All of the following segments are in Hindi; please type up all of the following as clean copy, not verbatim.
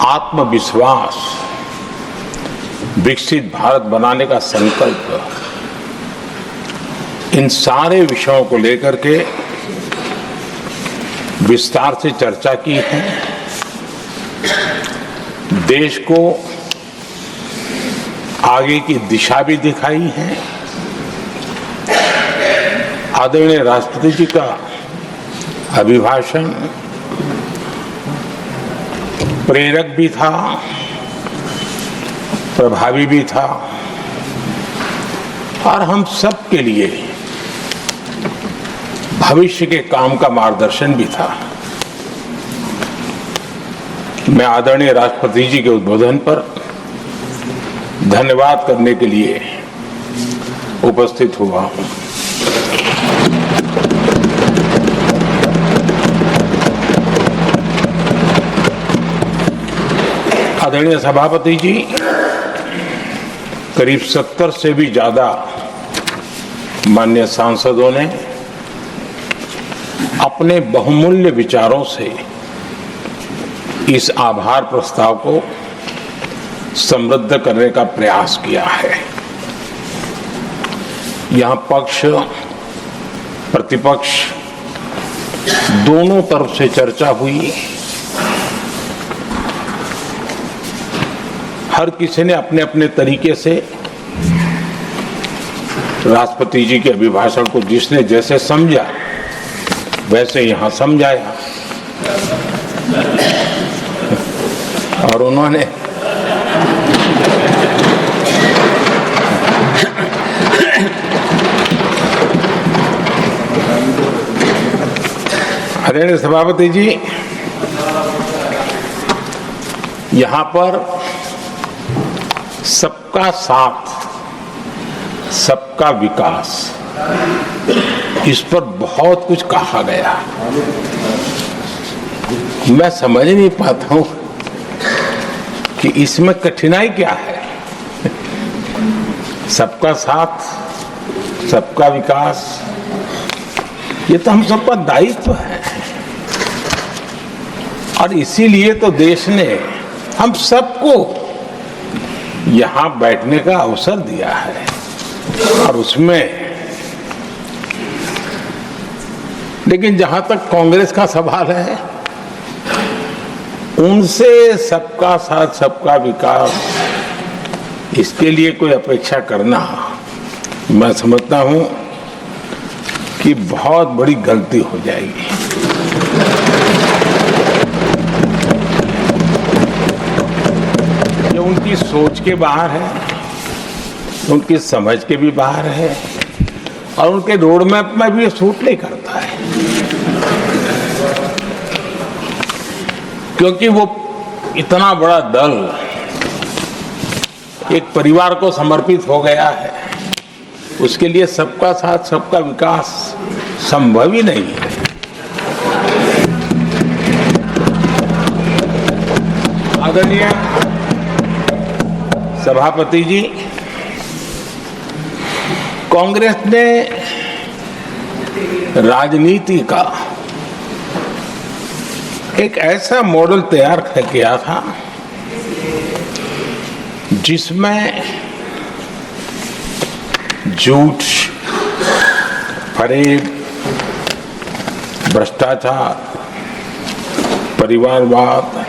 आत्मविश्वास, विकसित भारत बनाने का संकल्प, इन सारे विषयों को लेकर के विस्तार से चर्चा की है। देश को आगे की दिशा भी दिखाई है। आदरणीय राष्ट्रपति जी का अभिभाषण प्रेरक भी था, प्रभावी भी था और हम सब के लिए भविष्य के काम का मार्गदर्शन भी था। मैं आदरणीय राष्ट्रपति जी के उद्बोधन पर धन्यवाद करने के लिए उपस्थित हुआ हूं। आदरणीय सभापति जी, करीब 70 से भी ज्यादा माननीय सांसदों ने अपने बहुमूल्य विचारों से इस आभार प्रस्ताव को समृद्ध करने का प्रयास किया है। यहां पक्ष प्रतिपक्ष दोनों तरफ से चर्चा हुई। हर किसी ने अपने अपने तरीके से राष्ट्रपति जी के अभिभाषण को जिसने जैसे समझा वैसे यहां समझाया और उन्होंने आदरणीय सभापति जी, यहां पर सबका साथ, सबका विकास, इस पर बहुत कुछ कहा गया। मैं समझ नहीं पाता हूं कि इसमें कठिनाई क्या है। सबका साथ, सबका विकास, ये तो हम सबका दायित्व है और इसीलिए तो देश ने हम सबको यहां बैठने का अवसर दिया है। और उसमें लेकिन जहां तक कांग्रेस का सवाल है, उनसे सबका साथ, सबका विकास, इसके लिए कोई अपेक्षा करना मैं समझता हूं कि बहुत बड़ी गलती हो जाएगी। ये उनकी सोच के बाहर है, उनकी समझ के भी बाहर है और उनके रोड मैप में भी ये सूट नहीं करता है, क्योंकि वो इतना बड़ा दल एक परिवार को समर्पित हो गया है। उसके लिए सबका साथ, सबका विकास संभव ही नहीं है। आदरणीय सभापति जी, कांग्रेस ने राजनीति का एक ऐसा मॉडल तैयार किया था जिसमें झूठ, फरेब, भ्रष्टाचार, परिवारवाद,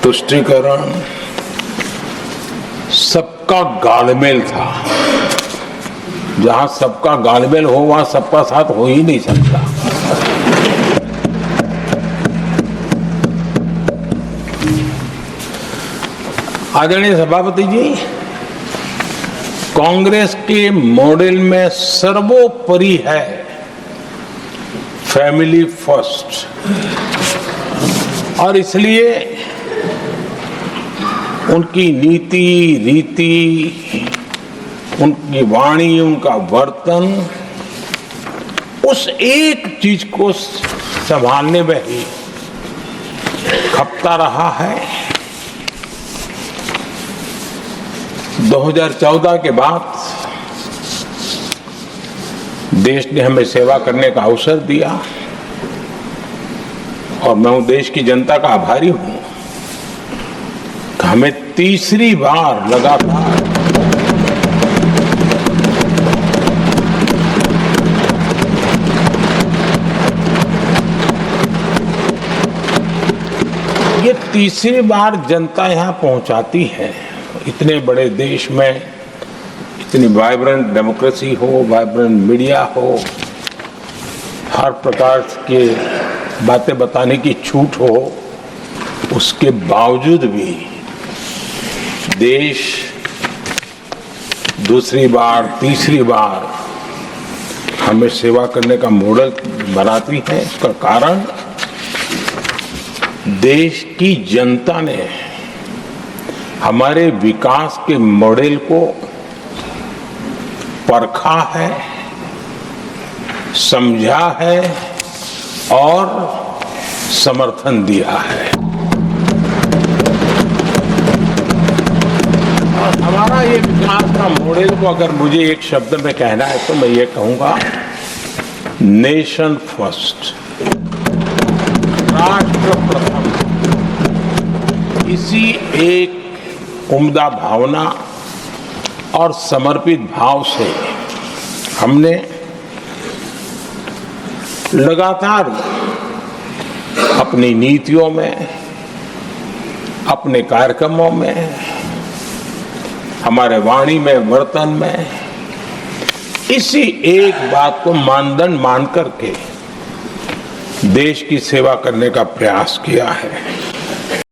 तुष्टीकरण, सबका गालमेल था। जहां सबका गालमेल हो वहां सबका साथ हो ही नहीं सकता। आदरणीय सभापति जी, कांग्रेस के मॉडल में सर्वोपरि है फैमिली फर्स्ट और इसलिए उनकी नीति, रीति, उनकी वाणी, उनका वर्तन उस एक चीज को संभालने में ही खपता रहा है। 2014 के बाद देश ने हमें सेवा करने का अवसर दिया और मैं देश की जनता का आभारी हूं हमें तीसरी बार लगातार ये तीसरी बार जनता यहाँ पहुंचाती है। इतने बड़े देश में इतनी वाइब्रेंट डेमोक्रेसी हो, वाइब्रेंट मीडिया हो, हर प्रकार के बातें बताने की छूट हो, उसके बावजूद भी देश दूसरी बार तीसरी बार हमें सेवा करने का मॉडल बनाती है। इसका कारण देश की जनता ने हमारे विकास के मॉडल को परखा है, समझा है और समर्थन दिया है। और हमारा ये विकास का मॉडल को अगर मुझे एक शब्द में कहना है तो मैं ये कहूंगा, नेशन फर्स्ट, राष्ट्र प्रथम। इसी एक उम्दा भावना और समर्पित भाव से हमने लगातार अपनी नीतियों में, अपने कार्यक्रमों में, हमारे वाणी में, वर्तन में इसी एक बात को मानदंड मान करके देश की सेवा करने का प्रयास किया है।